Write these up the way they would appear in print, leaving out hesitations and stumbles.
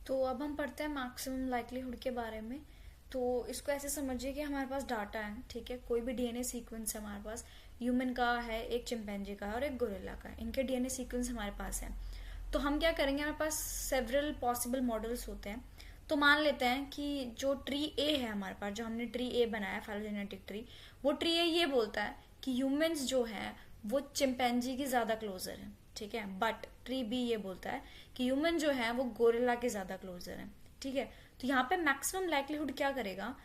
तो अब हम पढ़ते हैं मैक्सिमम लाइक्लीहुड के बारे में। तो इसको ऐसे समझिए कि हमारे पास डाटा है, ठीक है, कोई भी डीएनए सीक्वेंस है हमारे पास, ह्यूमन का है, एक चिंपैंजी का है और एक गोरिल्ला का है, इनके डीएनए सीक्वेंस हमारे पास है। तो हम क्या करेंगे, हमारे पास सेवरल पॉसिबल मॉडल्स होते हैं। तो मान लेते हैं कि जो ट्री ए है हमारे पास, जो हमने ट्री ए बनाया फाइलोजेनेटिक ट्री, वो ट्री ए ये बोलता है कि ह्यूमंस जो है वो चिंपैंजी की ज्यादा क्लोजर है, ठीक है। बट ट्री बी ये बोलता है कि ह्यूमन जो है वो गोरिल्ला के ज्यादा क्लोजर है, ठीक है। तो यहाँ पे मैक्सिमम लाइक्लीहुड क्या करेगा,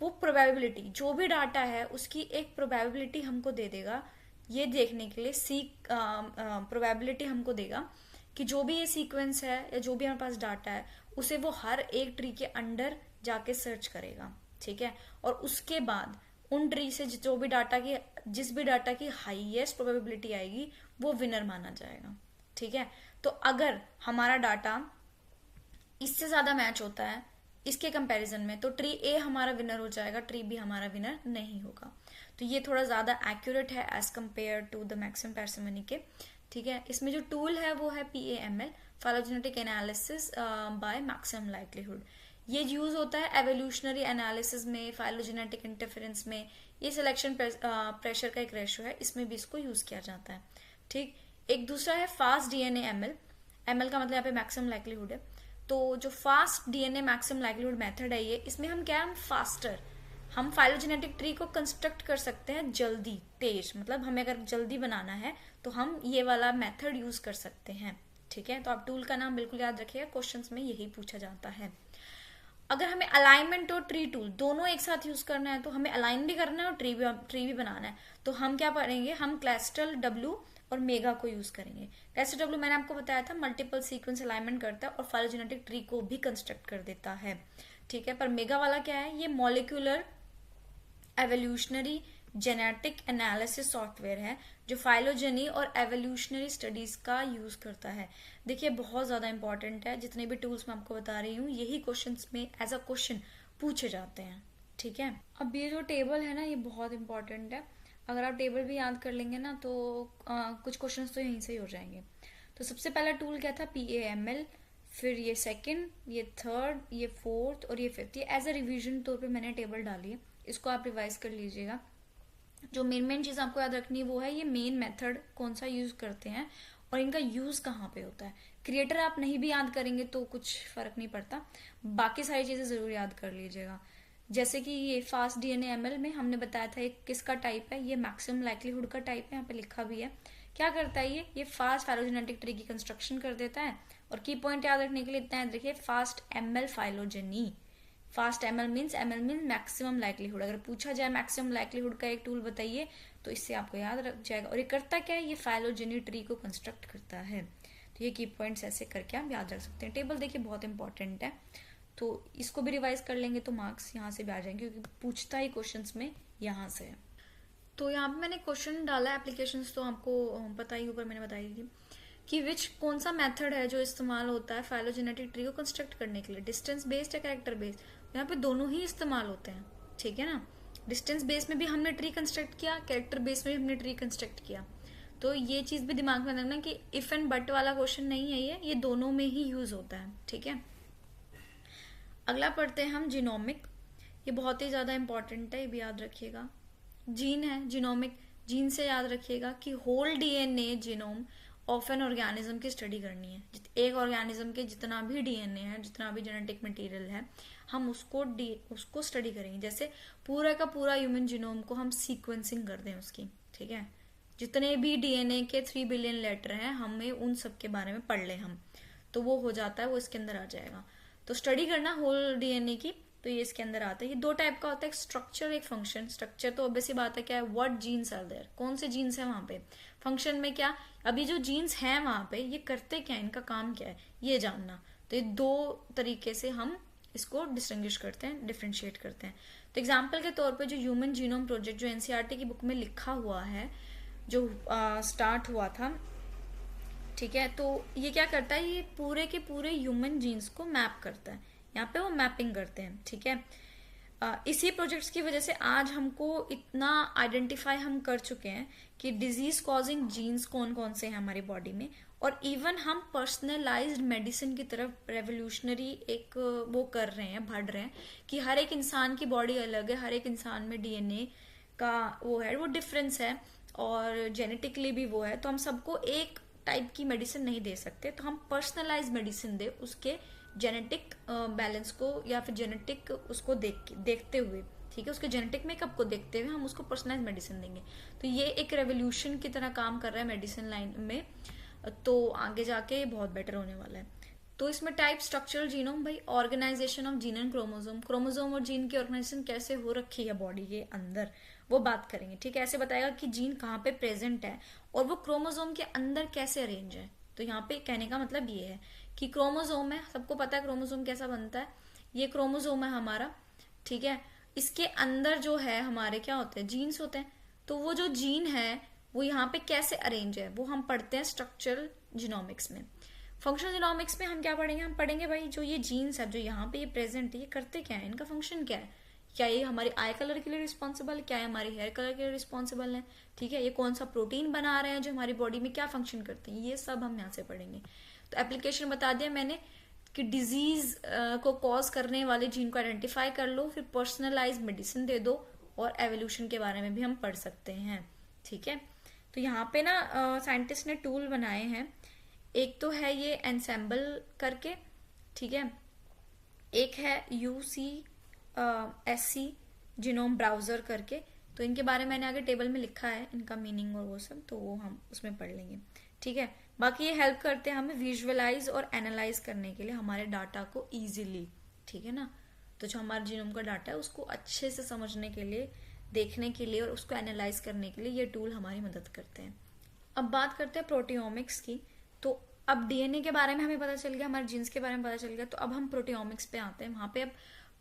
वो प्रोबेबिलिटी, जो भी डाटा है उसकी एक प्रोबेबिलिटी हमको दे देगा, ये देखने के लिए सी प्रोबेबिलिटी हमको देगा कि जो भी ये सीक्वेंस है या जो भी हमारे पास डाटा है उसे वो हर एक ट्री के अंडर जाके सर्च करेगा, ठीक है। और उसके बाद उन ट्री से जो भी डाटा की, जिस भी डाटा की हाईएस्ट प्रोबेबिलिटी आएगी वो विनर माना जाएगा, ठीक है। तो अगर हमारा डाटा इससे ज्यादा मैच होता है इसके कंपैरिजन में, तो ट्री ए हमारा विनर हो जाएगा, ट्री बी हमारा विनर नहीं होगा। तो ये थोड़ा ज्यादा एक्यूरेट है as compared to the maximum parsimony के, ठीक है। इसमें जो टूल है वो है PAML, phylogenetic analysis by maximum likelihood. ये यूज होता है एवोल्यूशनरी एनालिसिस में, फाइलोजेनेटिक इंटरफेरेंस में, ये सिलेक्शन प्रेशर का एक रेशो है, इसमें भी इसको यूज किया जाता है, ठीक। एक दूसरा है फास्ट डीएनए एमएल का मतलब यहाँ पे मैक्सिमम लाइक्लीहुड है। तो जो fast DNA maximum likelihood method है ये, इसमें हम क्या है, हम फास्टर, हम फाइलोजेनेटिक ट्री को कंस्ट्रक्ट कर सकते हैं जल्दी, तेज, मतलब हमें अगर जल्दी बनाना है तो हम ये वाला मेथड यूज कर सकते हैं, ठीक है। तो आप टूल का नाम बिल्कुल याद रखिएगा, क्वेश्चंस में यही पूछा जाता है। अगर हमें अलाइनमेंट और ट्री टूल दोनों एक साथ यूज करना है, तो हमें अलाइन भी करना है और ट्री भी बनाना है, तो हम क्या पढ़ेंगे, हम क्लस्टल डब्ल्यू और मेगा को यूज करेंगे। क्लस्टल डब्ल्यू मैंने आपको बताया था मल्टीपल सीक्वेंस अलाइनमेंट करता है और फाइलोजेनेटिक ट्री को भी कंस्ट्रक्ट कर देता है, ठीक है। पर मेगा वाला क्या है, ये molecular evolutionary genetic analysis software है जो फाइलोजेनी और एवोल्यूशनरी स्टडीज का यूज करता है। देखिए बहुत ज्यादा इंपॉर्टेंट है, जितने भी टूल्स मैं आपको बता रही हूँ यही क्वेश्चंस में एज अ क्वेश्चन पूछे जाते हैं, ठीक है। अब ये जो टेबल है ना ये बहुत इंपॉर्टेंट है, अगर आप टेबल भी याद कर लेंगे ना तो कुछ क्वेश्चंस तो यहीं से ही हो जाएंगे। तो सबसे पहला टूल क्या था, PAML, फिर ये सेकंड, ये थर्ड, ये फोर्थ और ये फिफ्थ। ये एज अ रिवीजन तौर पे मैंने टेबल डाली है, इसको आप रिवाइज कर लीजिएगा। जो मेन चीज आपको याद रखनी है वो है ये मेन मेथड कौन सा यूज करते हैं और इनका यूज कहाँ पे होता है। क्रिएटर आप नहीं भी याद करेंगे तो कुछ फर्क नहीं पड़ता, बाकी सारी चीजें जरूर याद कर लीजिएगा। जैसे कि ये फास्ट डीएनए एमएल में हमने बताया था एक किसका टाइप है, ये मैक्सिमम लाइक्लीहुड का टाइप है, यहाँ पे लिखा भी है। क्या करता है ये फास्ट फाइलोजेनेटिक ट्री की कंस्ट्रक्शन कर देता है। और की पॉइंट याद रखने के लिए इतना याद रखिए, fast ML phylogeny, fast ML means maximum likelihood. अगर पूछा जाए मैक्सिमम लाइक्लीहुड का एक टूल बताइए तो इससे आपको याद रख जाएगा। और ये करता क्या है, ये फाइलोजेनी ट्री को कंस्ट्रक्ट करता है। तो ये की पॉइंट्स ऐसे करके आप याद रख सकते हैं। टेबल देखिए बहुत इंपॉर्टेंट है, तो इसको भी रिवाइज कर लेंगे तो मार्क्स यहाँ से भी आ जाएंगे, क्योंकि पूछता ही क्वेश्चंस में यहाँ से है। तो यहाँ पे मैंने क्वेश्चन डाला है, एप्लीकेशंस तो आपको पता ही, ऊपर मैंने बताई थी कि विच कौन सा मेथड है जो इस्तेमाल होता है फाइलोजेनेटिक ट्री को कंस्ट्रक्ट करने के लिए, डिस्टेंस बेस्ड या कैरेक्टर बेस्ड। यहाँ पे दोनों ही इस्तेमाल होते हैं, ठीक है ना। डिस्टेंस बेस में भी हमने ट्री कंस्ट्रक्ट किया, कैरेक्टर बेस में भी हमने ट्री कंस्ट्रक्ट किया। तो ये चीज भी दिमाग में रखना कि इफ एंड बट वाला क्वेश्चन नहीं है, ये दोनों में ही यूज होता है, ठीक है। अगला पढ़ते हैं हम जीनोमिक, ये बहुत ही ज्यादा इंपॉर्टेंट है, ये भी याद रखिएगा। जीन है जीनोमिक, जीन से याद रखिएगा कि whole DNA genome of an organism की स्टडी करनी है। एक ऑर्गेनिज्म के जितना भी डीएनए है, जितना भी जेनेटिक मटेरियल है, हम उसको स्टडी करेंगे। जैसे पूरा का पूरा ह्यूमन जीनोम को हम सीक्वेंसिंग कर दें उसकी, ठीक है। जितने भी डीएनए के 3 बिलियन लेटर हैं, हमें उन सब के बारे में पढ़ ले हम, तो वो हो जाता है, वो इसके अंदर आ जाएगा। तो स्टडी करना होल डीएनए की, तो ये इसके अंदर आता है। ये दो टाइप का होता है, एक स्ट्रक्चर एक फंक्शन। स्ट्रक्चर तो ऑब्वियसली बात है क्या है, व्हाट जीन्स आर देयर, कौन से जीन्स है वहां पे। फंक्शन में क्या, अभी जो जीन्स हैं वहां पे ये करते क्या है, इनका काम क्या है, ये जानना। तो ये दो तरीके से हम इसको डिस्टिंग्विश करते हैं, डिफ्रेंशिएट करते हैं। तो एग्जाम्पल के तौर पर जो ह्यूमन जीनोम प्रोजेक्ट जो एनसीईआरटी की बुक में लिखा हुआ है, जो स्टार्ट हुआ था, ठीक है, तो ये क्या करता है, ये पूरे के पूरे ह्यूमन जीन्स को मैप करता है। यहाँ पे वो मैपिंग करते हैं, ठीक है। इसी प्रोजेक्ट्स की वजह से आज हमको इतना आइडेंटिफाई हम कर चुके हैं कि डिजीज कॉजिंग जीन्स कौन कौन से हैं हमारी बॉडी में, और इवन हम पर्सनलाइज्ड मेडिसिन की तरफ रेवोल्यूशनरी एक वो कर रहे हैं, बढ़ रहे हैं कि हर एक इंसान की बॉडी अलग है, हर एक इंसान में डीएनए का वो है, वो डिफरेंस है और जेनेटिकली भी वो है, तो हम सबको एक टाइप की मेडिसिन नहीं दे सकते, तो हम पर्सनलाइज मेडिसिन दे उसके जेनेटिक बैलेंस को या फिर जेनेटिक उसको देखते हुए, ठीक है, उसके जेनेटिक मेकअप को देखते हुए हम उसको पर्सनलाइज मेडिसिन देंगे। तो ये एक रेवोल्यूशन की तरह काम कर रहा है मेडिसिन लाइन में, तो आगे जाके बहुत बेटर होने वाला है। तो इसमें टाइप, स्ट्रक्चरल जीनोम, भाई organization of gene and chromosome, chromosome और जीन की ऑर्गेनाइजेशन कैसे हो रखी है बॉडी के अंदर, वो बात करेंगे, ठीक है। ऐसे बताएगा कि जीन कहाँ पे प्रेजेंट है और वो क्रोमोसोम के अंदर कैसे अरेंज है। तो यहाँ पे कहने का मतलब ये है कि क्रोमोसोम है, सबको पता है क्रोमोसोम कैसा बनता है, ये क्रोमोसोम है हमारा, ठीक है। इसके अंदर जो है हमारे क्या होते हैं, जीन्स होते हैं। तो वो जो जीन है वो यहाँ पे कैसे अरेंज है वो हम पढ़ते हैं स्ट्रक्चरल जीनोमिक्स में। फंक्शनल जीनोमिक्स में हम क्या पढ़ेंगे, हम पढ़ेंगे भाई जो ये जीन्स है जो यहाँ पे ये प्रेजेंट है, ये करते क्या है, इनका फंक्शन क्या है, क्या ये हमारी आई कलर के लिए रिस्पॉन्सिबल है, क्या ये हमारी हेयर कलर के लिए रिस्पॉन्सिबल है, ठीक है, ये कौन सा प्रोटीन बना रहे हैं जो हमारी बॉडी में क्या फंक्शन करते हैं, ये सब हम यहाँ से पढ़ेंगे। तो एप्लीकेशन बता दिया मैंने कि डिजीज को कॉज करने वाले जीन को आइडेंटिफाई कर लो, फिर पर्सनलाइज मेडिसिन दे दो, और एवोल्यूशन के बारे में भी हम पढ़ सकते हैं, ठीक है। तो यहाँ पे ना साइंटिस्ट ने टूल बनाए हैं, एक तो है ये एनसेम्बल करके, ठीक है, एक है UCSC जीनोम ब्राउजर करके। तो इनके बारे में मैंने आगे टेबल में लिखा है, इनका मीनिंग और वो सब, तो वो हम उसमें पढ़ लेंगे, ठीक है। बाकी ये हेल्प करते हैं हमें विजुअलाइज और एनालाइज करने के लिए हमारे डाटा को इजीली, ठीक है ना। तो जो हमारे जीनोम का डाटा है उसको अच्छे से समझने के लिए, देखने के लिए और उसको एनालाइज करने के लिए ये टूल हमारी मदद करते हैं। अब बात करते हैं प्रोटियोमिक्स की। तो अब डीएनए के बारे में हमें पता चल गया, हमारे जीन्स के बारे में पता चल गया, तो अब हम प्रोटियोमिक्स पे आते हैं। वहां पे अब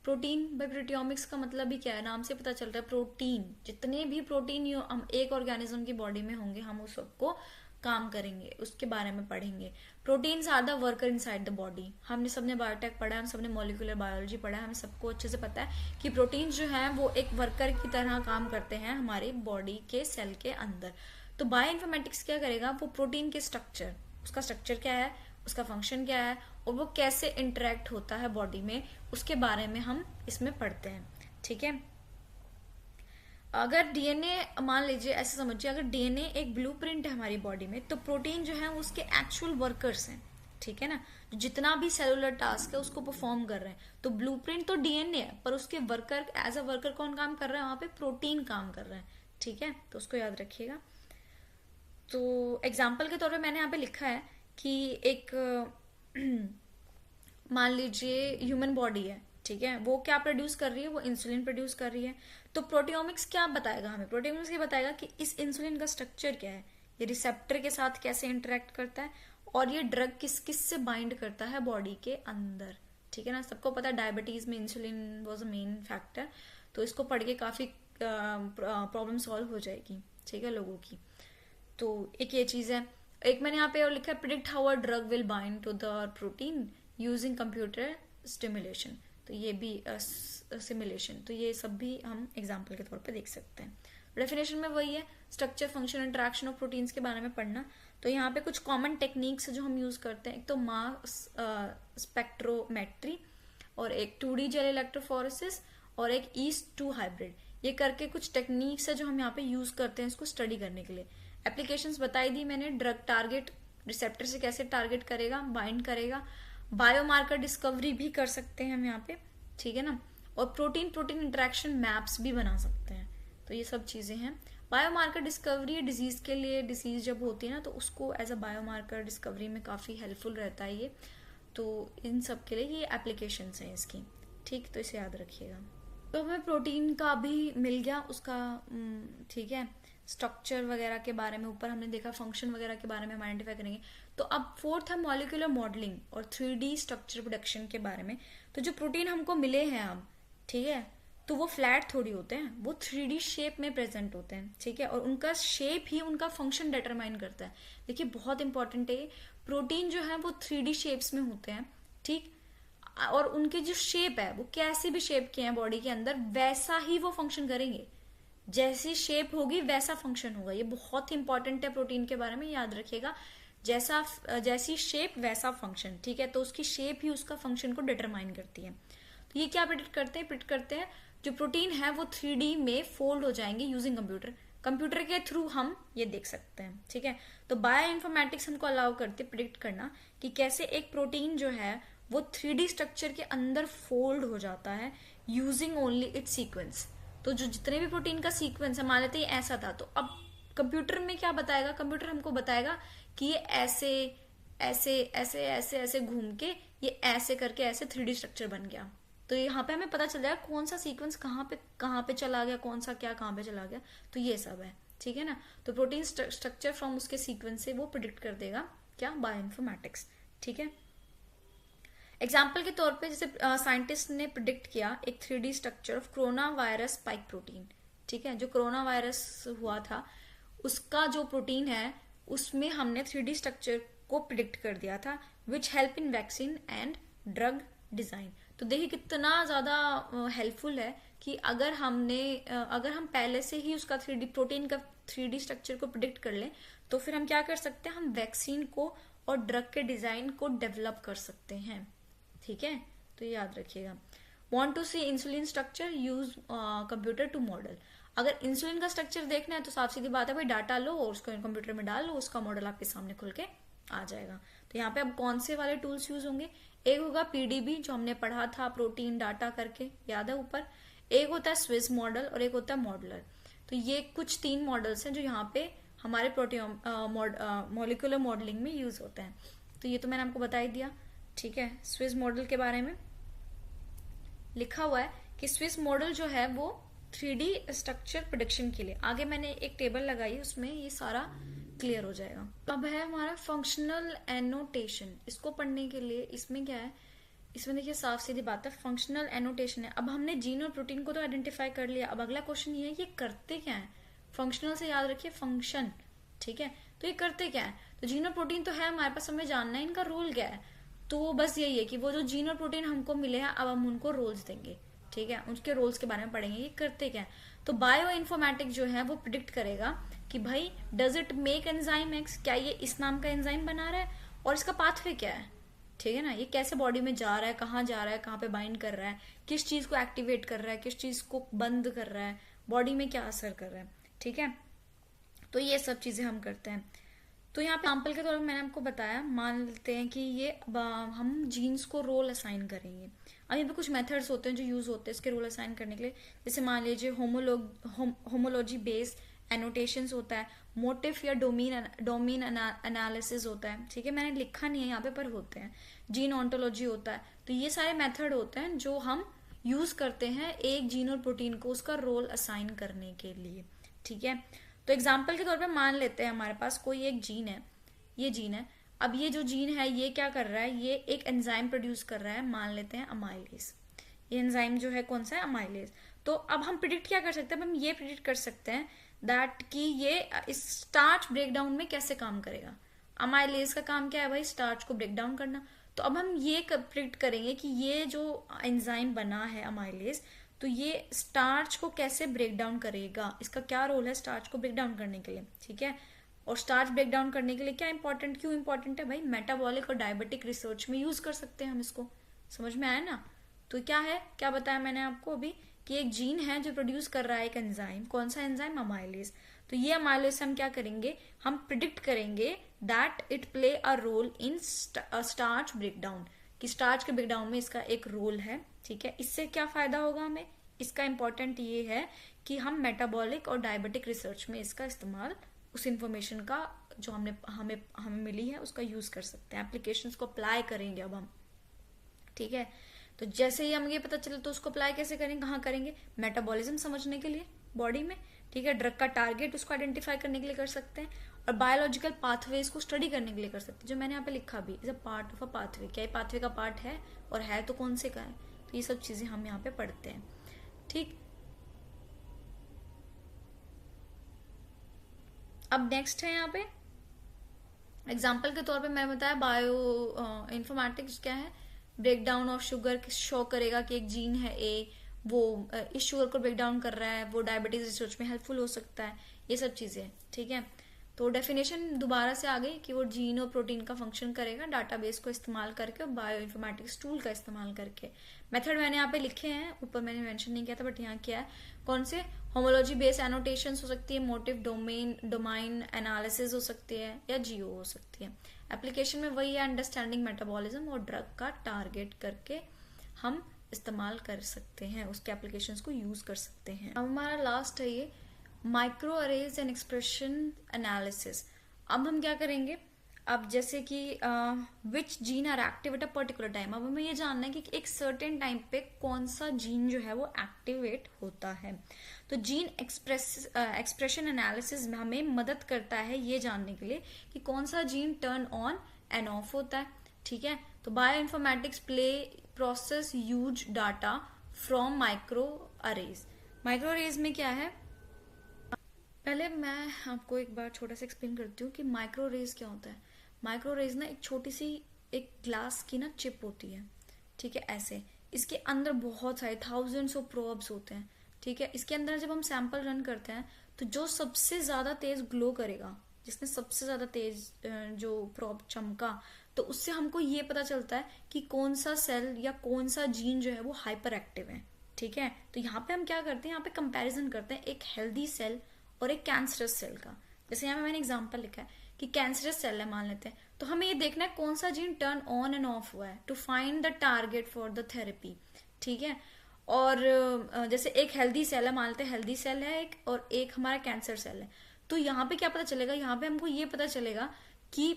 प्रोटीन, भाई प्रोटियोमिक्स का मतलब भी क्या है, नाम से पता चल रहा है प्रोटीन, जितने भी प्रोटीन हम एक ऑर्गेनिज्म की बॉडी में होंगे हम उस सबको काम करेंगे, उसके बारे में पढ़ेंगे। Proteins are the worker inside the body. हमने सबने बायोटेक पढ़ा है, हम सबने मॉलिक्यूलर बायोलॉजी पढ़ा है, हमें सबको अच्छे से पता है कि प्रोटीन्स जो हैं वो एक वर्कर की तरह काम करते हैं हमारी बॉडी के सेल के अंदर। तो बायोइन्फॉर्मेटिक्स क्या करेगा, वो प्रोटीन के स्ट्रक्चर, उसका स्ट्रक्चर क्या है, उसका फंक्शन क्या है और वो कैसे इंटरेक्ट होता है बॉडी में, उसके बारे में हम इसमें पढ़ते हैं, ठीक है। अगर डीएनए, मान लीजिए ऐसे समझिए, अगर डीएनए एक ब्लूप्रिंट है हमारी बॉडी में, तो प्रोटीन जो है वो उसके एक्चुअल वर्कर्स हैं, ठीक है ना, जितना भी सेलुलर टास्क है उसको परफॉर्म कर रहे हैं। तो ब्लूप्रिंट तो डीएनए है, पर उसके वर्कर, एज अ वर्कर कौन काम कर रहा है, वहां पे प्रोटीन काम कर रहा है, ठीक है। तो उसको याद रखिएगा। तो एग्जाम्पल के तौर पे मैंने यहाँ पे लिखा है कि एक मान लीजिए ह्यूमन बॉडी है, ठीक है, वो क्या प्रोड्यूस कर रही है, वो इंसुलिन प्रोड्यूस कर रही है। तो प्रोटियोमिक्स क्या बताएगा हमें, प्रोटियोमिक्स ये बताएगा कि इस इंसुलिन का स्ट्रक्चर क्या है, ये रिसेप्टर के साथ कैसे इंटरेक्ट करता है और ये ड्रग किस किस से बाइंड करता है बॉडी के अंदर, ठीक है ना। सबको पता है डायबिटीज में insulin was a main factor, तो इसको पढ़ के काफी प्रॉब्लम सॉल्व हो जाएगी, ठीक है, लोगों की। तो एक ये चीज है। एक मैंने यहाँ पे और लिखा है predict how a drug will bind to the protein using computer stimulation. तो ये भी सिमुलेशन, तो ये सब भी हम एग्जाम्पल के तौर पे देख सकते हैं। डेफिनेशन में वही है, structure, function, interaction of proteins के बारे में पढ़ना। तो यहाँ पे कुछ कॉमन टेक्निक्स जो हम यूज करते हैं, एक तो मास स्पेक्ट्रोमेट्री और एक 2D जेल इलेक्ट्रोफोरेसिस और एक East-2 हाइब्रिड। ये करके कुछ टेक्निक्स है जो हम यहाँ पे यूज करते हैं इसको स्टडी करने के लिए। एप्लीकेशंस बताई दी मैंने, ड्रग टारगेट रिसेप्टर से कैसे टारगेट करेगा, बाइंड करेगा, बायोमार्कर डिस्कवरी भी कर सकते हैं हम यहाँ पे, ठीक है ना, और प्रोटीन प्रोटीन इंटरेक्शन मैप्स भी बना सकते हैं। तो ये सब चीजें हैं। बायोमार्कर डिस्कवरी डिजीज के लिए, डिजीज जब होती है ना तो उसको एज अ बायोमार्कर डिस्कवरी में काफी हेल्पफुल रहता है ये। तो इन सब के लिए ये एप्लीकेशंस हैं इसकी, ठीक, तो इसे याद रखिएगा। तो हमें प्रोटीन का भी मिल गया उसका, ठीक है, स्ट्रक्चर वगैरह के बारे में ऊपर हमने देखा, फंक्शन वगैरह के बारे में हम आइडेंटिफाई करेंगे। तो अब फोर्थ है मॉलिक्यूलर मॉडलिंग और 3D स्ट्रक्चर प्रोडक्शन के बारे में। तो जो प्रोटीन हमको मिले हैं अब, ठीक है, तो वो फ्लैट थोड़ी होते हैं, वो 3D शेप में प्रेजेंट होते हैं, ठीक है, और उनका शेप ही उनका फंक्शन डिटरमाइन करता है। देखिए बहुत इंपॉर्टेंट है, प्रोटीन जो है वो 3D शेप्स में होते हैं, ठीक, और उनके जो शेप है वो कैसी भी शेप के हैं बॉडी के अंदर, वैसा ही वो फंक्शन करेंगे, जैसी शेप होगी वैसा फंक्शन होगा। ये बहुत ही इंपॉर्टेंट है प्रोटीन के बारे में, याद रखिएगा। जैसी शेप वैसा फंक्शन, ठीक है। तो उसकी शेप ही उसका फंक्शन को डिटरमाइन करती है। तो ये क्या प्रिडिक्ट करते हैं जो प्रोटीन है वो 3D में फोल्ड हो जाएंगे यूजिंग कंप्यूटर के थ्रू हम ये देख सकते हैं, ठीक है। तो बायो इन्फॉर्मेटिक्स हमको अलाउ करते प्रिडिक्ट करना कि कैसे एक प्रोटीन जो है वो 3D स्ट्रक्चर के अंदर फोल्ड हो जाता है यूजिंग ओनली इट्स सीक्वेंस। तो जो जितने भी प्रोटीन का सीक्वेंस है, मान लेते हैं ऐसा था, तो अब कंप्यूटर में क्या बताएगा, कंप्यूटर हमको बताएगा कि ये ऐसे ऐसे ऐसे ऐसे ऐसे घूम के ये ऐसे करके ऐसे 3D स्ट्रक्चर बन गया। तो यहाँ पे हमें पता चल जाएगा कौन सा सीक्वेंस कहाँ पे चला गया, कौन सा क्या कहाँ पे चला गया। तो ये सब है, ठीक है ना। तो प्रोटीन स्ट्रक्चर फ्रॉम उसके सीक्वेंस से वो प्रिडिक्ट कर देगा क्या, बायोइन्फॉर्मेटिक्स, ठीक है। एग्जाम्पल के तौर पे जैसे साइंटिस्ट ने प्रिडिक्ट किया एक 3D structure of corona virus spike protein, ठीक है। जो कोरोना वायरस हुआ था उसका जो प्रोटीन है उसमें हमने 3D स्ट्रक्चर को प्रिडिक्ट कर दिया था, which help in vaccine and drug design. तो देखिए कितना ज्यादा हेल्पफुल है कि अगर हम पहले से ही उसका 3D प्रोटीन का 3D स्ट्रक्चर को प्रिडिक्ट कर लें तो फिर हम क्या कर सकते हैं, हम वैक्सीन को और ड्रग के डिजाइन को डेवलप कर सकते हैं, ठीक है। तो ये याद रखिएगा। Want to see insulin structure, use computer to model. अगर इंसुलिन का स्ट्रक्चर देखना है तो साफ सीधी बात है भाई, डाटा लो और उसको कंप्यूटर में डाल लो, उसका मॉडल आपके सामने खुल के आ जाएगा। तो यहाँ पे अब कौन से वाले टूल्स यूज होंगे, एक होगा PDB जो हमने पढ़ा था प्रोटीन डाटा करके, याद है ऊपर। एक होता है स्विस मॉडल और एक होता है मॉडलर। तो ये कुछ 3 मॉडल्स हैं जो यहाँ पे हमारे प्रोटीन मॉलिक्यूलर मॉडलिंग में यूज होते हैं। तो ये तो मैंने आपको बता ही दिया, ठीक है। स्विस मॉडल के बारे में लिखा हुआ है कि स्विस मॉडल जो है वो 3D स्ट्रक्चर प्रेडिक्शन के लिए, आगे मैंने एक टेबल लगाई उसमें ये सारा क्लियर हो जाएगा। अब है हमारा फंक्शनल एनोटेशन। इसको पढ़ने के लिए इसमें क्या है, इसमें देखिए साफ सीधी बात है, फंक्शनल एनोटेशन है। अब हमने जीन और प्रोटीन को तो आइडेंटिफाई कर लिया, अब अगला क्वेश्चन ये है ये करते क्या है। फंक्शनल से याद रखिए फंक्शन, ठीक है। तो ये करते क्या है, तो जीन और प्रोटीन तो है हमारे पास, हमें जानना है इनका रोल क्या है। तो बस यही है कि वो जो जीन और प्रोटीन हमको मिले हैं अब हम उनको रोल्स देंगे, ठीक है। उनके रोल्स के बारे में पढ़ेंगे ये करते क्या है। तो बायो इन्फॉर्मेटिक जो है वो प्रिडिक्ट करेगा कि भाई does it make enzyme x, क्या ये इस नाम का एंजाइम बना रहा है और इसका पाथवे क्या है, ठीक है ना। ये कैसे बॉडी में जा रहा है, कहाँ जा रहा है, कहाँ पे बाइंड कर रहा है, किस चीज को एक्टिवेट कर रहा है, किस चीज को बंद कर रहा है, बॉडी में क्या असर कर रहा है, ठीक है। तो ये सब चीजें हम करते हैं। तो यहाँ पे एग्जाम्पल के तौर पर मैंने आपको बताया, मान लेते हैं कि ये हम जीन्स को रोल असाइन करेंगे। अब यहाँ पे कुछ मेथड्स होते हैं जो यूज होते हैं इसके रोल असाइन करने के लिए। जैसे मान लीजिए होमोलॉजी बेस्ड एनोटेशंस होता है, मोटिव या डोमेन एनालिसिस होता है, ठीक है। मैंने लिखा नहीं है यहाँ पे पर होते हैं। जीन ऑन्टोलॉजी होता है। तो ये सारे मेथड होते हैं जो हम यूज करते हैं एक जीन और प्रोटीन को उसका रोल असाइन करने के लिए, ठीक है। तो एग्जाम्पल के तौर पे मान लेते हैं हमारे पास कोई एक जीन है, ये जीन है। अब ये जो जीन है ये क्या कर रहा है, ये एक एंजाइम प्रोड्यूस कर रहा है, मान लेते हैं अमाइलेज। ये एंजाइम जो है कौन सा है, अमाइलेज। तो अब हम प्रिडिक्ट क्या कर सकते हैं, अब हम ये प्रिडिक्ट कर सकते हैं दैट कि ये इस स्टार्च ब्रेकडाउन में कैसे काम करेगा। अमाइलेज का काम क्या है भाई, स्टार्च को ब्रेक डाउन करना। तो अब हम ये प्रिडिक्ट करेंगे कि ये जो एंजाइम बना है अमाइलेज, तो ये स्टार्च को कैसे ब्रेक डाउन करेगा, इसका क्या रोल है स्टार्च को ब्रेक डाउन करने के लिए, ठीक है। और स्टार्च ब्रेक डाउन करने के लिए क्या इंपॉर्टेंट, क्यों इंपॉर्टेंट है भाई, मेटाबॉलिक और डायबिटिक रिसर्च में यूज कर सकते हैं हम इसको। समझ में आया ना। तो क्या है, क्या बताया मैंने आपको अभी कि एक जीन है जो प्रोड्यूस कर रहा है एक एंजाइम, कौन सा एंजाइम, अमाइलेज। तो ये अमाइलेज से हम क्या करेंगे, हम प्रिडिक्ट करेंगे that it play a role in starch breakdown, कि स्टार्च के ब्रेकडाउन में इसका एक रोल है, ठीक है। इससे क्या फायदा होगा हमें, इसका इंपॉर्टेंट ये है कि हम मेटाबॉलिक और डायबिटिक रिसर्च में इसका इस्तेमाल, उस इंफॉर्मेशन का जो हमें मिली है उसका यूज कर सकते हैं, एप्लीकेशंस को अप्लाई करेंगे अब हम, ठीक है। तो जैसे ही हमें ये पता चले तो उसको अप्लाई कैसे करेंगे, कहाँ करेंगे, मेटाबॉलिज्म समझने के लिए बॉडी में, ठीक है। ड्रग का टारगेट उसको आइडेंटिफाई करने के लिए कर सकते हैं, और बायोलॉजिकल पाथवेज को स्टडी करने के लिए कर सकते हैं, जो मैंने यहाँ पे लिखा भी is a part of a pathway. क्या ये पाथवे का पार्ट है, और है तो कौन से का है। तो ये सब चीजें हम यहाँ पे पढ़ते हैं, ठीक। अब नेक्स्ट है यहाँ पे एग्जाम्पल के तौर पे मैं बताया बायो इन्फॉर्मेटिक्स क्या है, break down of sugar show करेगा कि एक जीन है ए, वो इस शुगर को ब्रेक डाउन कर रहा है, वो डायबिटीज रिसर्च में हेल्पफुल हो सकता है, ये सब चीजें, ठीक है। तो डेफिनेशन दोबारा से आ गई कि वो जीन और प्रोटीन का फंक्शन करेगा डाटाबेस को इस्तेमाल करके और बायोइन्फॉर्मेटिक्स टूल का इस्तेमाल करके। मेथड मैंने यहाँ पे लिखे हैं, ऊपर मैंने मेंशन नहीं किया था बट यहाँ किया है। कौन से? होमोलॉजी बेस्ड एनोटेशन हो सकती है, मोटिव डोमाइन एनालिसिस हो सकती है, या जीओ हो सकती है। एप्लीकेशन में वही है, अंडरस्टैंडिंग मेटाबॉलिज्म और ड्रग का टारगेट करके हम इस्तेमाल कर सकते हैं, उसके एप्लीकेशंस को यूज कर सकते हैं। अब हमारा लास्ट है ये microarrays and expression analysis. अब हम क्या करेंगे, अब जैसे कि which gene are active at a particular time, अब हमें ये जानना है कि एक सर्टेन टाइम पे कौन सा जीन जो है वो एक्टिवेट होता है। तो जीन एक्सप्रेशन एनालिसिस में हमें मदद करता है ये जानने के लिए कि कौन सा gene turn on and of होता है। ठीक है, तो bio informatics play process use data from micro arrays. Micro arrays में क्या है, पहले मैं आपको एक बार छोटा सा एक्सप्लेन करती हूँ कि माइक्रो रेज क्या होता है। माइक्रो रेज ना एक छोटी सी एक ग्लास की ना चिप होती है, ठीक है, ऐसे इसके अंदर बहुत सारे थाउजेंड्स ऑफ प्रोब्स होते हैं। ठीक है, इसके अंदर जब हम सैंपल रन करते हैं तो जो सबसे ज्यादा तेज ग्लो करेगा, जिसने सबसे ज्यादा तेज जो प्रोब चमका, तो उससे हमको ये पता चलता है कि कौन सा सेल या कौन सा जीन जो है वो हाइपर एक्टिव है। ठीक है, तो यहाँ पे हम क्या करते हैं, यहाँ पे कंपैरिजन करते हैं एक हेल्दी सेल और एक कैंसरस सेल का। जैसे यहाँ पे मैंने एग्जांपल लिखा है कि कैंसरस सेल है मान लेते हैं, तो हमें ये देखना है कौन सा gene turn on and off हुआ है to find the target for the therapy. ठीक है, और जैसे एक हेल्दी सेल है, मान लेते हैं हेल्दी सेल है एक, और एक हमारा कैंसर सेल है, तो यहाँ पे क्या पता चलेगा, यहाँ पे हमको ये पता चलेगा कि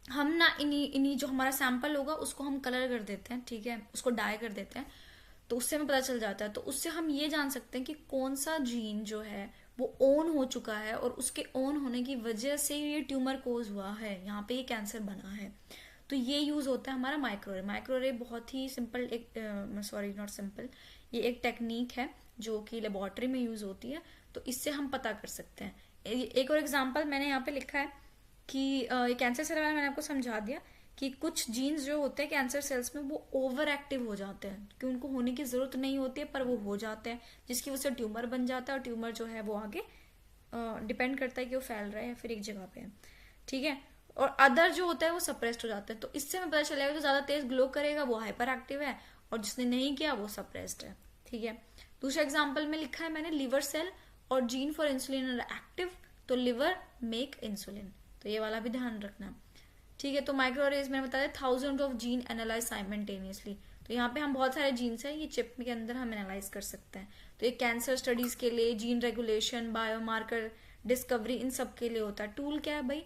हम ना इन्हीं जो हमारा सैंपल होगा उसको हम कलर कर देते हैं। ठीक है, उसको डाई कर देते हैं, तो उससे हमें पता चल जाता है। तो उससे हम ये जान सकते हैं कि कौन सा जीन जो है वो ऑन हो चुका है और उसके ऑन होने की वजह से ये ट्यूमर कोज हुआ है, यहाँ पे ये कैंसर बना है। तो ये यूज होता है हमारा माइक्रोरे। माइक्रोरे बहुत ही सिंपल एक सॉरी नॉट सिंपल, ये एक टेक्निक है जो कि लेबोरेटरी में यूज होती है, तो इससे हम पता कर सकते हैं। एक और एग्जांपल मैंने यहाँ पे लिखा है कि कैंसर सेल वाला मैंने आपको समझा दिया कि कुछ जीन्स जो होते हैं कैंसर सेल्स में वो ओवर एक्टिव हो जाते हैं, कि उनको होने की जरूरत नहीं होती है पर वो हो जाते हैं, जिसकी वजह से ट्यूमर बन जाता है, और ट्यूमर जो है वो आगे डिपेंड करता है कि वो फैल रहा है या फिर एक जगह पे है। ठीक है, और अदर जो होता है वो सप्रेस्ड हो जाता है। तो इससे हमें पता चलेगा जो ज्यादा तेज ग्लो करेगा वो हाइपर एक्टिव है, और जिसने नहीं किया वो सप्रेस्ड है। ठीक है, दूसरा एग्जाम्पल में लिखा है मैंने लिवर सेल और gene for insulin are active, तो लिवर मेक इंसुलिन, तो ये वाला भी ध्यान रखना। ठीक है, तो माइक्रो अरेज मैंने बताया thousand of gene analyse simultaneously, तो यहाँ पे हम बहुत सारे जीन्स हैं, ये चिप के अंदर हम एनालाइज कर सकते हैं। तो ये कैंसर स्टडीज के लिए, जीन रेगुलेशन, बायोमार्कर डिस्कवरी, इन सब के लिए होता है। टूल क्या है भाई,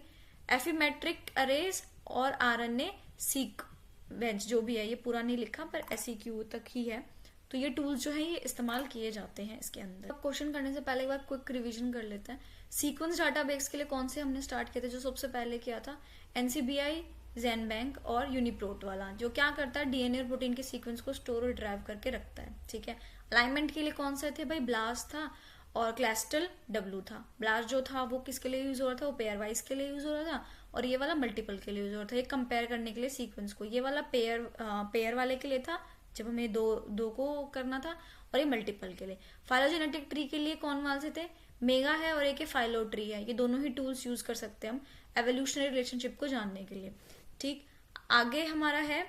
एफीमेट्रिक अरेज और आरएनए सीक्वेंस, जो भी है, ये पूरा नहीं लिखा पर SEQ तक ही है। तो ये टूल्स जो है ये इस्तेमाल किए जाते हैं इसके अंदर। क्वेश्चन करने से पहले एक बार क्विक रिवीजन कर लेते हैं। सीक्वेंस डाटाबेस के लिए कौन से हमने स्टार्ट किए थे, जो सबसे पहले किया था NCBI, ज़ेनबैंक और यूनिप्रोट वाला, जो क्या करता है डीएनए और प्रोटीन के सीक्वेंस को स्टोर और ड्राइव करके रखता है। ठीक है, अलाइनमेंट के लिए कौन से थे भाई, ब्लास्ट था और क्लैस्टल W था। ब्लास्ट जो था वो किसके लिए यूज हो रहा था, वो पेयर वाइज के लिए यूज हो रहा था, और ये वाला मल्टीपल के लिए यूज हो रहा था, ये कंपेयर करने के लिए सीक्वेंस को। ये वाला पेयर वाले के लिए था जब हमें दो को करना था, और ये मल्टीपल के लिए। फाइलोजेनेटिक ट्री के लिए कौन वाले से थे, मेगा है और एक फाइलो ट्री है, ये दोनों ही टूल्स यूज कर सकते हैं हम एवोल्यूशनरी रिलेशनशिप को जानने के लिए। ठीक, आगे हमारा है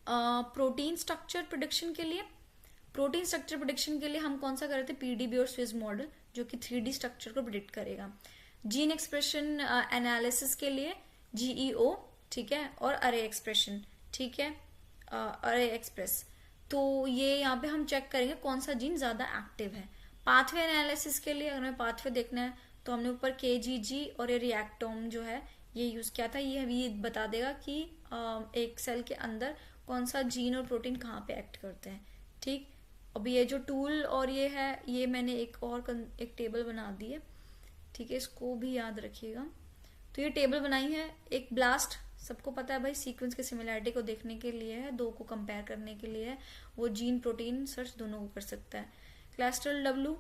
प्रोटीन स्ट्रक्चर प्रिडिक्शन के लिए। प्रोटीन स्ट्रक्चर प्रिडिक्शन के लिए हम कौन सा कर रहे थे, PDB और स्विस मॉडल, जो कि 3D स्ट्रक्चर को प्रिडिक्ट करेगा। जीन एक्सप्रेशन एनालिसिस के लिए GEO, ठीक है, और अरे एक्सप्रेशन, ठीक है, अरे एक्सप्रेस, तो ये यहाँ पे हम चेक करेंगे कौन सा जीन ज्यादा एक्टिव है। पाथवे एनालिसिस के लिए अगर हमें पाथवे देखना है तो हमने ऊपर KGG और ये रिएक्टोम जो है ये यूज किया था। ये बता देगा कि एक सेल के अंदर कौन सा जीन और प्रोटीन कहाँ पे एक्ट करते हैं। ठीक, अब ये जो टूल और ये है, ये मैंने एक टेबल बना दी है। ठीक है, इसको भी याद रखिएगा। तो ये टेबल बनाई है, एक ब्लास्ट सबको पता है भाई सीक्वेंस के सिमिलैरिटी को देखने के लिए है, दो को कंपेयर करने के लिए है, वो जीन प्रोटीन सर्च दोनों को कर सकता है। क्लस्टल W,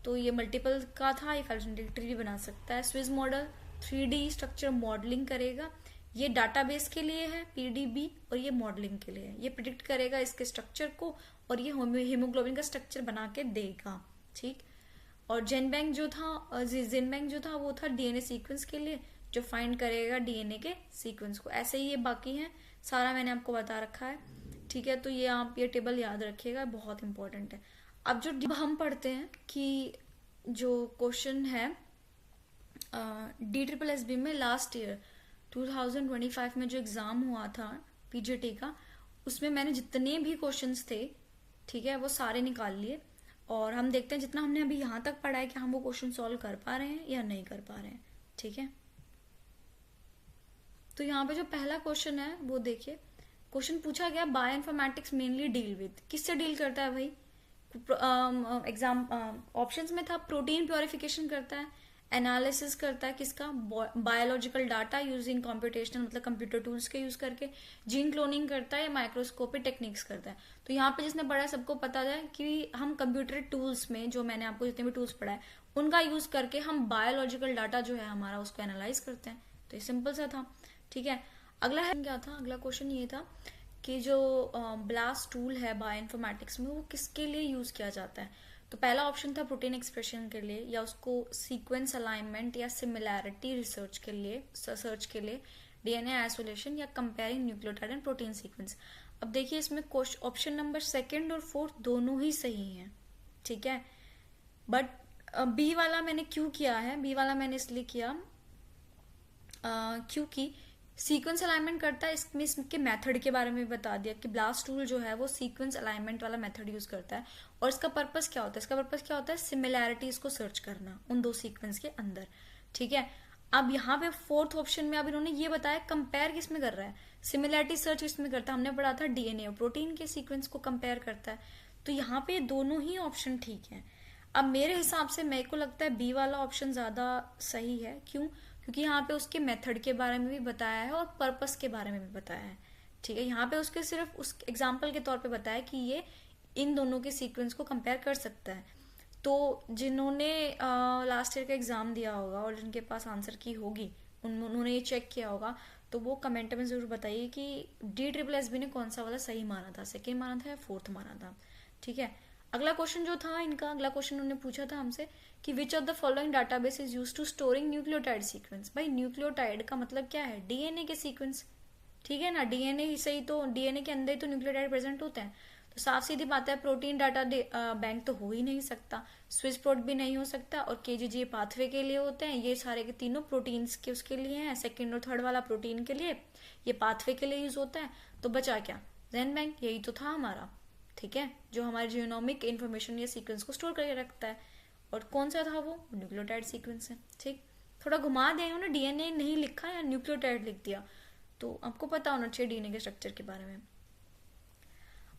तो ये मल्टीपल का था, ये फाइलोजेनेटिक ट्री भी बना सकता है। Swiss model 3D structure modelling करेगा, ये डाटाबेस के लिए है PDB, और ये मॉडलिंग के लिए है, ये प्रिडिक्ट करेगा इसके स्ट्रक्चर को और ये हीमोग्लोबिन का स्ट्रक्चर बना के देगा। ठीक, और जेनबैंक जो था वो था डीएनए सीक्वेंस के लिए, जो फाइंड करेगा डीएनए के सीक्वेंस को। ऐसे ही ये बाकी है, सारा मैंने आपको बता रखा है, ठीक है। तो ये आप ये टेबल याद रखिएगा, बहुत इंपॉर्टेंट है। अब जो हम पढ़ते हैं कि जो क्वेश्चन है DSSB में लास्ट ईयर 2025 में जो एग्जाम हुआ था पीजीटी का, उसमें मैंने जितने भी क्वेश्चंस थे, ठीक है, वो सारे निकाल लिए। और हम देखते हैं जितना हमने अभी यहाँ तक पढ़ा है कि हम वो क्वेश्चन सॉल्व कर पा रहे हैं या नहीं कर पा रहे हैं, ठीक है। तो यहाँ पे जो पहला क्वेश्चन है वो देखिए, क्वेश्चन पूछा गया बायोइन्फॉर्मेटिक्स मेनली डील विद, किससे डील करता है भाई? एग्जाम ऑप्शंस में था प्रोटीन प्योरिफिकेशन करता है, एनालिसिस करता है किसका, बायोलॉजिकल डाटा यूजिंग कंप्यूटेशनल मतलब कंप्यूटर टूल्स के यूज करके, जीन क्लोनिंग करता है या माइक्रोस्कोपिक टेक्निक्स करता है। तो यहाँ पे जिसने पढ़ा है सबको पता है कि हम कंप्यूटर टूल्स में, जो मैंने आपको जितने भी टूल्स पढ़ाए उनका यूज करके हम बायोलॉजिकल डाटा जो है हमारा उसको एनालाइज करते हैं। तो ये सिंपल सा था, ठीक है। अगला है क्या था, अगला क्वेश्चन ये था कि जो ब्लास्ट टूल है बायोइन्फॉर्मेटिक्स में वो किसके लिए यूज किया जाता है। तो पहला ऑप्शन था प्रोटीन एक्सप्रेशन के लिए, या उसको सीक्वेंस अलाइनमेंट या सिमिलैरिटी रिसर्च के लिए, सर्च के लिए, डीएनए आइसोलेशन या comparing nucleotide and protein sequence. अब देखिए इसमें ऑप्शन नंबर 2 और 4 दोनों ही सही हैं, ठीक है। बट बी वाला मैंने क्यों किया है, बी वाला मैंने इसलिए किया क्योंकि सीक्वेंस अलाइनमेंट करता है, इसमें इसके मेथड के बारे में बता दिया कि ब्लास्ट टूल जो है वो सीक्वेंस अलाइनमेंट वाला मेथड यूज करता है। और इसका पर्पस क्या होता है, इसका पर्पस क्या होता है, सिमिलैरिटीज को सर्च करना उन दो सीक्वेंस के अंदर, ठीक है। अब यहाँ पे 4th ऑप्शन में अब इन्होंने ये बताया कंपेयर किस में कर रहा है, सिमिलैरिटी सर्च किसमें करता है, हमने पढ़ा था डीएनए और प्रोटीन के सीक्वेंस को कंपेयर करता है। तो यहाँ पे दोनों ही ऑप्शन ठीक है। अब मेरे हिसाब से मेरे को लगता है बी वाला ऑप्शन ज्यादा सही है, क्यों? क्योंकि यहाँ पे उसके मेथड के बारे में भी बताया है और पर्पस के बारे में भी बताया है, ठीक है। यहाँ पे उसके सिर्फ उस एग्जाम्पल के तौर पे बताया कि ये इन दोनों के सीक्वेंस को कंपेयर कर सकता है। तो जिन्होंने लास्ट ईयर का एग्जाम दिया होगा और जिनके पास आंसर की होगी, उन्होंने ये चेक किया होगा, तो वो कमेंट में जरूर बताइए कि DSSB ने कौन सा वाला सही माना था, 2nd माना था या 4th माना था, ठीक है। अगला क्वेश्चन जो था इनका, अगला क्वेश्चन उन्होंने पूछा था हमसे कि which of the following database is used to storing nucleotide sequence. भाई न्यूक्लियोटाइड का मतलब क्या है, डीएनए के सीक्वेंस, ठीक है ना। डीएनए ही सही, तो डीएनए के अंदर ही तो न्यूक्लियोटाइड प्रेजेंट होते हैं। तो साफ सीधी बात है प्रोटीन डाटा बैंक तो हो ही नहीं सकता, स्विस प्रोट भी नहीं हो सकता, और केजीजी पाथवे के लिए होते हैं, ये सारे के तीनों प्रोटीन्स के उसके लिए हैं। 2nd और 3rd वाला प्रोटीन के लिए, ये पाथवे के लिए यूज होता है। तो बचा क्या, जेनबैंक, यही तो था हमारा, ठीक है, जो हमारे जीनोमिक इन्फॉर्मेशन या सीक्वेंस को स्टोर करके रखता है। और कौन सा था वो, न्यूक्लियोटाइड सीक्वेंस है, ठीक। थोड़ा घुमा दिया उन्होंने, डीएनए नहीं लिखा या न्यूक्लियोटाइड लिख दिया, तो आपको पता होना चाहिए डीएनए के स्ट्रक्चर के बारे में।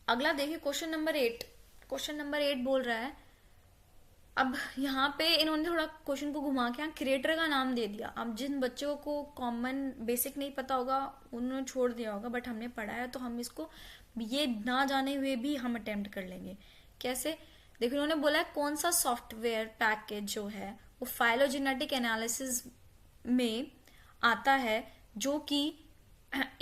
अगला देखिए क्वेश्चन नंबर 8, क्वेश्चन नंबर 8 बोल रहा है, अब यहाँ पे इन्होंने थोड़ा क्वेश्चन को घुमा के क्रिएटर का नाम दे दिया। अब जिन बच्चों को कॉमन बेसिक नहीं पता होगा उन्होंने छोड़ दिया होगा, बट हमने पढ़ा है तो हम इसको ये ना जाने हुए भी हम अटेम्प्ट कर लेंगे। कैसे, देखो इन्होंने बोला है कौन सा सॉफ्टवेयर पैकेज जो है वो फाइलोजेनेटिक एनालिसिस में आता है, जो कि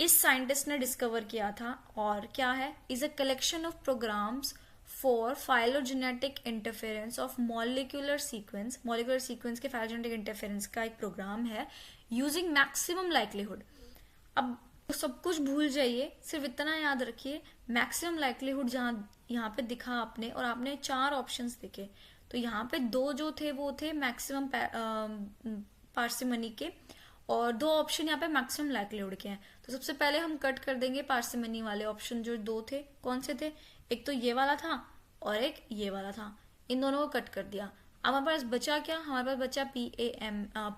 इस साइंटिस्ट ने डिस्कवर किया था, और क्या है, is a collection of programs for phylogenetic interference of molecular sequence. Molecular sequence के फाइलोजेनेटिक इंटरफेरेंस का एक प्रोग्राम है यूजिंग मैक्सिमम लाइक्लीहुड। अब सब कुछ भूल जाइए, सिर्फ इतना याद रखिए मैक्सिमम लाइक्लीहुड जहाँ यहाँ पे दिखा आपने, और आपने 4 ऑप्शंस दिखे, तो यहाँ पे 2 जो थे वो थे मैक्सिमम पार्सिमनी के, और 2 ऑप्शन यहाँ पे मैक्सिमम लाइक्लीहुड के हैं। तो सबसे पहले हम कट कर देंगे पार्सिमनी वाले ऑप्शन, जो 2 थे, कौन से थे, एक तो ये वाला था और एक ये वाला था, इन दोनों को कट कर दिया। अब हमारे पास बचा क्या, हमारे पास बचा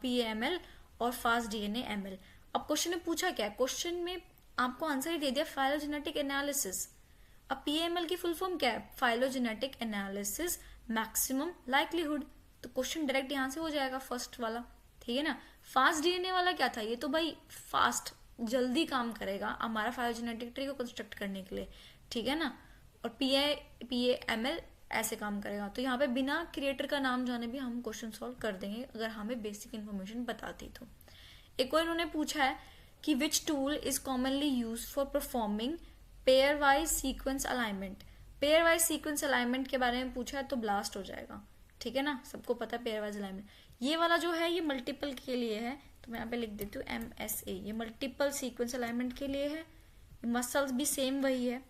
PAML और फास्ट DNA ML। अब क्वेश्चन ने पूछा क्या, क्वेश्चन में आपको आंसर ही दे दिया फाइलोजेनेटिक एनालिसिस। अब PAML की फुल फॉर्म क्या है, फाइलोजेनेटिक एनालिसिस मैक्सिमम लाइक्लीहुड। तो क्वेश्चन डायरेक्ट यहां से हो जाएगा फर्स्ट वाला, ठीक है ना। फास्ट DNA वाला क्या था, ये तो भाई फास्ट जल्दी काम करेगा हमारा फाइलोजेनेटिक ट्री को कंस्ट्रक्ट करने के लिए, ठीक है ना। और PAML ऐसे काम करेगा। तो यहाँ पे बिना क्रिएटर का नाम जाने भी हम क्वेश्चन सॉल्व कर देंगे अगर हमें बेसिक इन्फॉर्मेशन बताती तो। एक और इन्होंने पूछा है कि which tool is commonly use for performing pair wise sequence alignment. Pair wise sequence alignment के बारे में पूछा है तो ब्लास्ट हो जाएगा, ठीक है ना, सबको पता है पेयर वाइज अलाइनमेंट। ये वाला जो है ये मल्टीपल के लिए है, तो मैं यहाँ पे लिख देती हूँ MSA, ये मल्टीपल सीक्वेंस अलाइनमेंट के लिए है। मसल्स भी सेम वही है,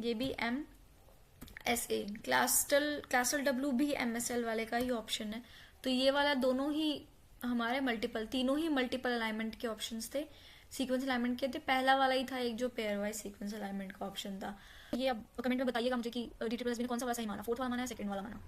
ये भी MSA। क्लासल W भी MSL वाले का ही ऑप्शन है। तो ये वाला दोनों ही हमारे मल्टीपल, तीनों ही मल्टीपल अलाइनमेंट के ऑप्शंस थे, सीक्वेंस अलाइनमेंट के थे। पहला वाला ही था एक जो पेयर वाइज सीक्वेंस अलाइनमेंट का ऑप्शन था। ये अब कमेंट में बताइएगा मुझे कि DTS में कौन सा वाला सही माना, फोर्थ वाला माना या सेकंड वाला माना।